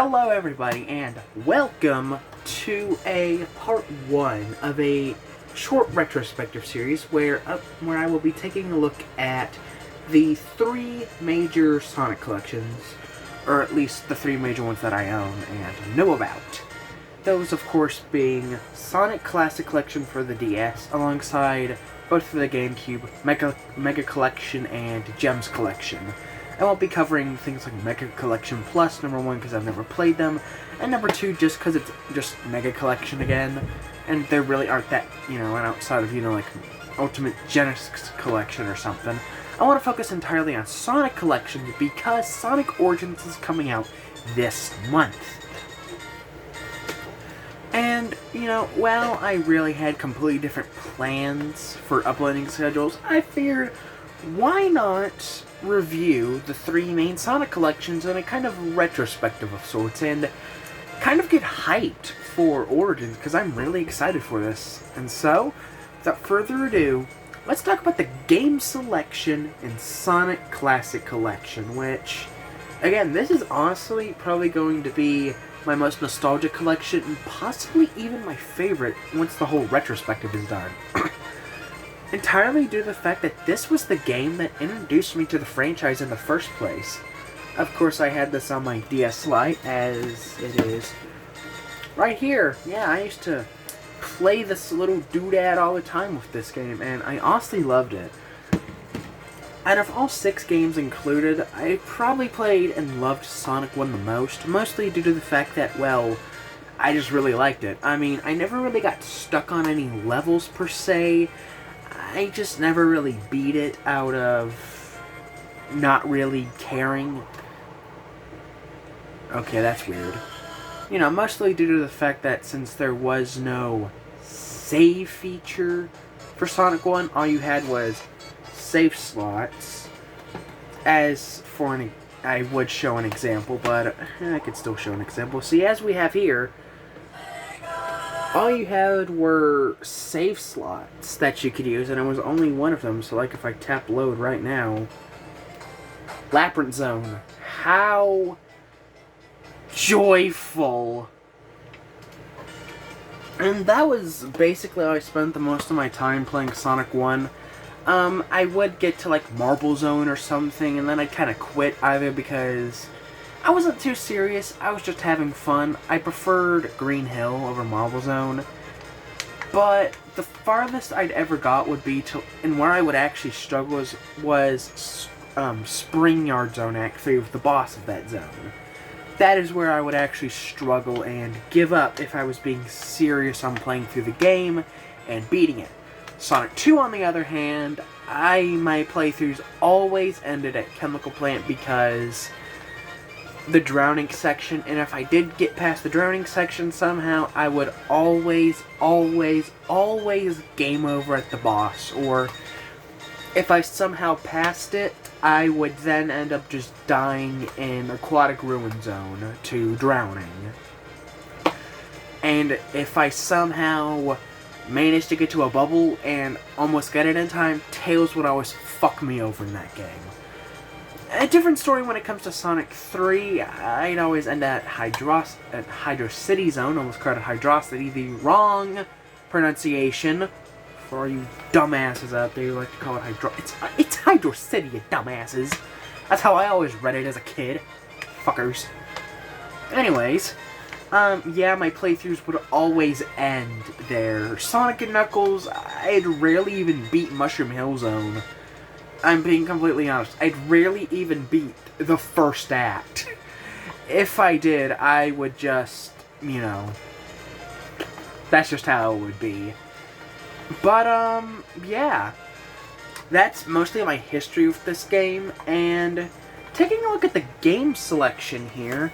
Hello everybody and welcome to a part 1 of a short retrospective series where I will be taking a look at the 3 major Sonic collections, or at least the 3 major ones that I own and know about. Those of course being Sonic Classic Collection for the DS alongside both for the GameCube, Mega Collection and Gems Collection. I won't be covering things like Mega Collection Plus, number 1, because I've never played them, and number 2, just because it's just Mega Collection again, and there really aren't that, outside of, like, Ultimate Genesis Collection or something. I want to focus entirely on Sonic Collections because Sonic Origins is coming out this month. And, while I really had completely different plans for uploading schedules, I figured, why not review the 3 main Sonic collections in a kind of retrospective of sorts and kind of get hyped for Origins, because I'm really excited for this. And so, without further ado, let's talk about the game selection in Sonic Classic Collection, which, again, this is honestly probably going to be my most nostalgic collection and possibly even my favorite once the whole retrospective is done. Entirely due to the fact that this was the game that introduced me to the franchise in the first place. Of course, I had this on my DS Lite, as it is right here. Yeah, I used to play this little doodad all the time with this game, and I honestly loved it. Out of all 6 games included, I probably played and loved Sonic 1 the most, mostly due to the fact that, well, I just really liked it. I mean, I never really got stuck on any levels per se. I just never really beat it out of not really caring. Okay, that's weird. Mostly due to the fact that since there was no save feature for Sonic 1, all you had was save slots. As for I would show an example, but I could still show an example. See, as we have here, all you had were save slots that you could use, and it was only one of them. So, like, if I tap load right now, Labyrinth Zone. How joyful! And that was basically how I spent the most of my time playing Sonic 1. I would get to, like, Marble Zone or something, and then I'd kind of quit either because I wasn't too serious. I was just having fun. I preferred Green Hill over Marble Zone. But the farthest I'd ever got would be to, and where I would actually struggle was Spring Yard Zone Act 3 with the boss of that zone. That is where I would actually struggle and give up if I was being serious on playing through the game and beating it. Sonic 2, on the other hand, my playthroughs always ended at Chemical Plant because the drowning section, and if I did get past the drowning section somehow, I would always game over at the boss, or if I somehow passed it, I would then end up just dying in Aquatic Ruin Zone to drowning. And if I somehow managed to get to a bubble and almost get it in time, Tails would always fuck me over in that game. A different story when it comes to Sonic 3. I'd always end at Hydro City Zone. Almost called it Hydrocity. The wrong pronunciation. For all you dumbasses out there who like to call it It's Hydro City, you dumbasses. That's how I always read it as a kid. Fuckers. Anyways, yeah, my playthroughs would always end there. Sonic and Knuckles, I'd rarely even beat Mushroom Hill Zone. I'm being completely honest. I'd rarely even beat the first act. If I did, I would just, that's just how it would be. But, yeah. That's mostly my history with this game, and taking a look at the game selection here,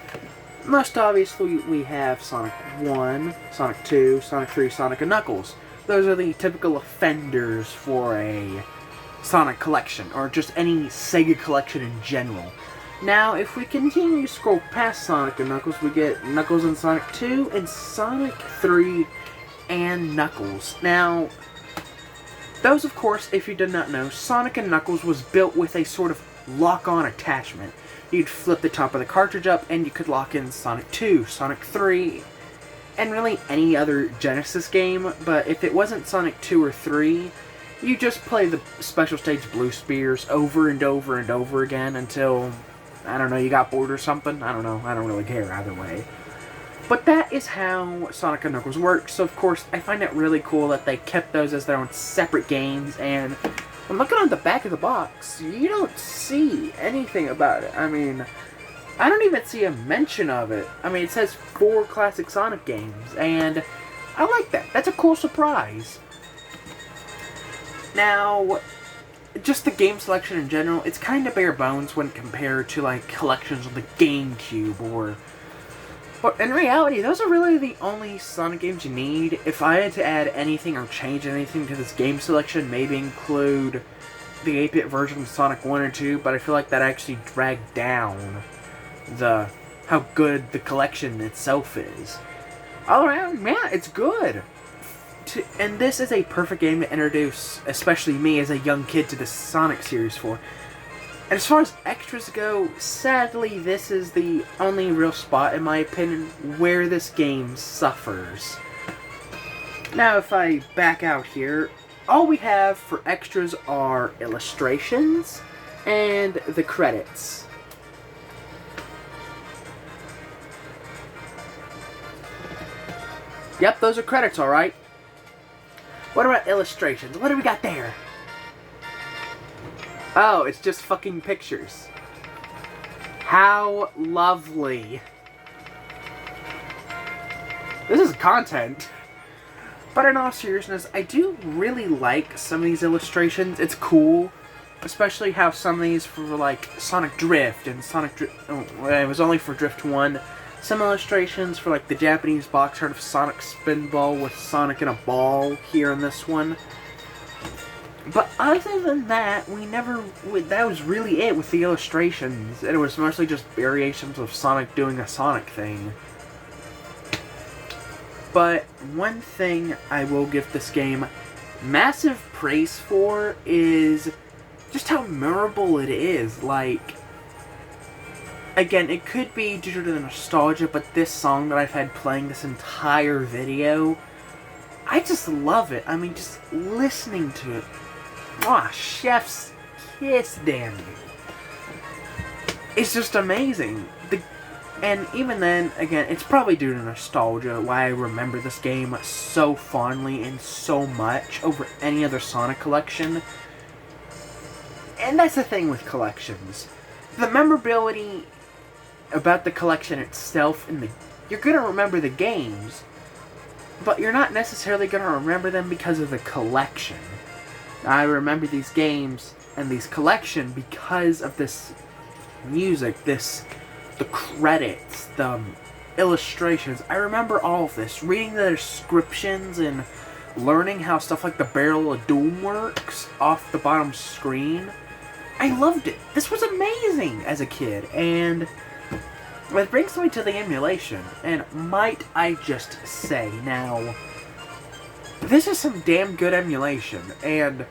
most obviously we have Sonic 1, Sonic 2, Sonic 3, Sonic and Knuckles. Those are the typical offenders for a Sonic collection, or just any Sega collection in general. Now, if we continue to scroll past Sonic and Knuckles, we get Knuckles and Sonic 2, and Sonic 3 and Knuckles. Now, those, of course, if you did not know, Sonic and Knuckles was built with a sort of lock-on attachment. you'd flip the top of the cartridge up and you could lock in Sonic 2, Sonic 3, and really any other Genesis game, but if it wasn't Sonic 2 or 3, you just play the special stage Blue Spears over and over and over again until, I don't know, you got bored or something. I don't know. I don't really care either way. But that is how Sonic & Knuckles works, so of course I find it really cool that they kept those as their own separate games, and when looking on the back of the box, you don't see anything about it. I mean, I don't even see a mention of it. I mean, it says 4 classic Sonic games, and I like that. That's a cool surprise. Now, just the game selection in general, it's kind of bare bones when compared to, like, collections on the GameCube But in reality, those are really the only Sonic games you need. If I had to add anything or change anything to this game selection, maybe include the 8-bit version of Sonic 1 or 2, but I feel like that actually dragged down how good the collection itself is. All around, yeah, it's good. And this is a perfect game to introduce, especially me as a young kid, to the Sonic series for. And as far as extras go, sadly, this is the only real spot, in my opinion, where this game suffers. Now, if I back out here, all we have for extras are illustrations and the credits. Yep, those are credits, alright. What about illustrations? What do we got there? Oh, it's just fucking pictures. How lovely. This is content. But in all seriousness, I do really like some of these illustrations. It's cool. Especially how some of these for, like, Sonic Drift and Sonic Drift... Oh, it was only for Drift 1. Some illustrations for, like, the Japanese box art of Sonic Spinball with Sonic in a ball here in this one. But other than that, that was really it with the illustrations. And it was mostly just variations of Sonic doing a Sonic thing. But one thing I will give this game massive praise for is just how memorable it is. Like, again, it could be due to the nostalgia, but this song that I've had playing this entire video, I just love it. I mean, just listening to it. Ah, chef's kiss, damn you. It's just amazing. And even then, again, it's probably due to nostalgia why I remember this game so fondly and so much over any other Sonic collection. And that's the thing with collections. The memorability about the collection itself, you're going to remember the games, but you're not necessarily going to remember them because of the collection. I remember these games and these collection because of this music, the credits, the illustrations. I remember all of this, reading the descriptions and learning how stuff like the Barrel of Doom works off the bottom screen. I loved it. This was amazing as a kid, and that brings me to the emulation, and might I just say, now, this is some damn good emulation, and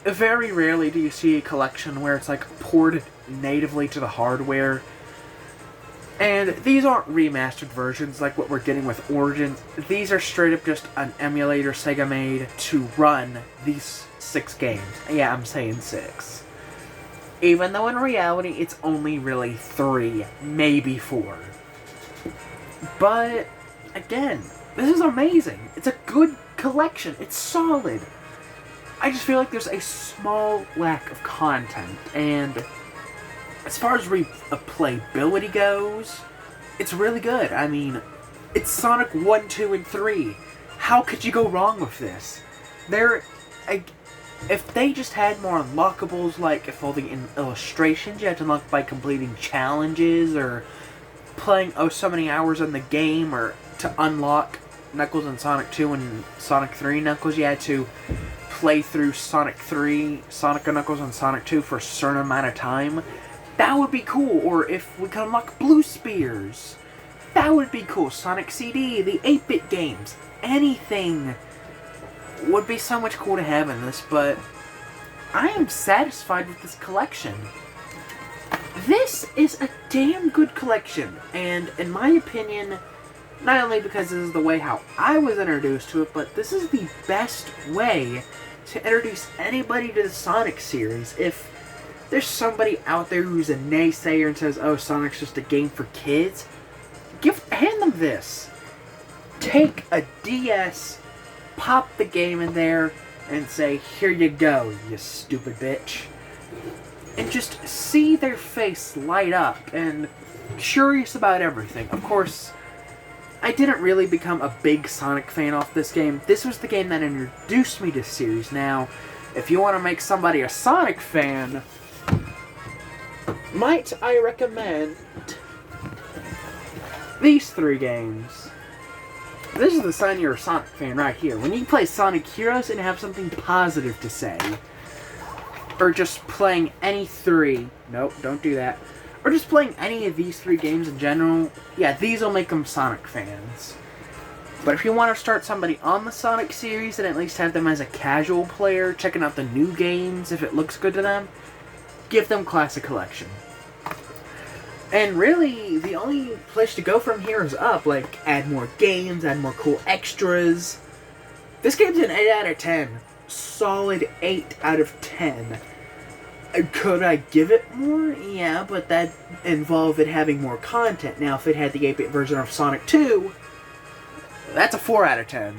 very rarely do you see a collection where it's like ported natively to the hardware. And these aren't remastered versions like what we're getting with Origins. These are straight up just an emulator Sega made to run these 6 games. Yeah, I'm saying 6. Even though in reality it's only really 3, maybe 4. But, again, this is amazing. It's a good collection. It's solid. I just feel like there's a small lack of content, and as far as replayability goes, it's really good. I mean, it's Sonic 1, 2, and 3. How could you go wrong with this? If they just had more unlockables, like if all the illustrations you had to unlock by completing challenges, or playing so many hours in the game, or to unlock Knuckles in Sonic 2 and Sonic 3 Knuckles, you had to play through Sonic 3, Sonic and Knuckles, and Sonic 2 for a certain amount of time. That would be cool. Or if we could unlock Blue Spears, that would be cool. Sonic CD, the 8-bit games, anything would be so much cool to have in this, but I am satisfied with this collection. This is a damn good collection, and in my opinion, not only because this is the way how I was introduced to it, but this is the best way to introduce anybody to the Sonic series. If there's somebody out there who's a naysayer and says, oh, Sonic's just a game for kids, hand them this. Take a DS, pop the game in there, and say, here you go, you stupid bitch. And just see their face light up and curious about everything. Of course, I didn't really become a big Sonic fan off this game. This was the game that introduced me to the series. Now, if you want to make somebody a Sonic fan, might I recommend these 3 games. This is the sign you're a Sonic fan right here. When you play Sonic Heroes and have something positive to say, or just playing any 3, nope, don't do that, or just playing any of these 3 games in general, yeah, these will make them Sonic fans. But if you want to start somebody on the Sonic series and at least have them as a casual player, checking out the new games if it looks good to them, give them Classic Collection. And really, the only place to go from here is up. Like, add more games, add more cool extras. This game's an 8 out of 10. Solid 8 out of 10. Could I give it more? Yeah, but that involved it having more content. Now, if it had the 8-bit version of Sonic 2, that's a 4 out of 10.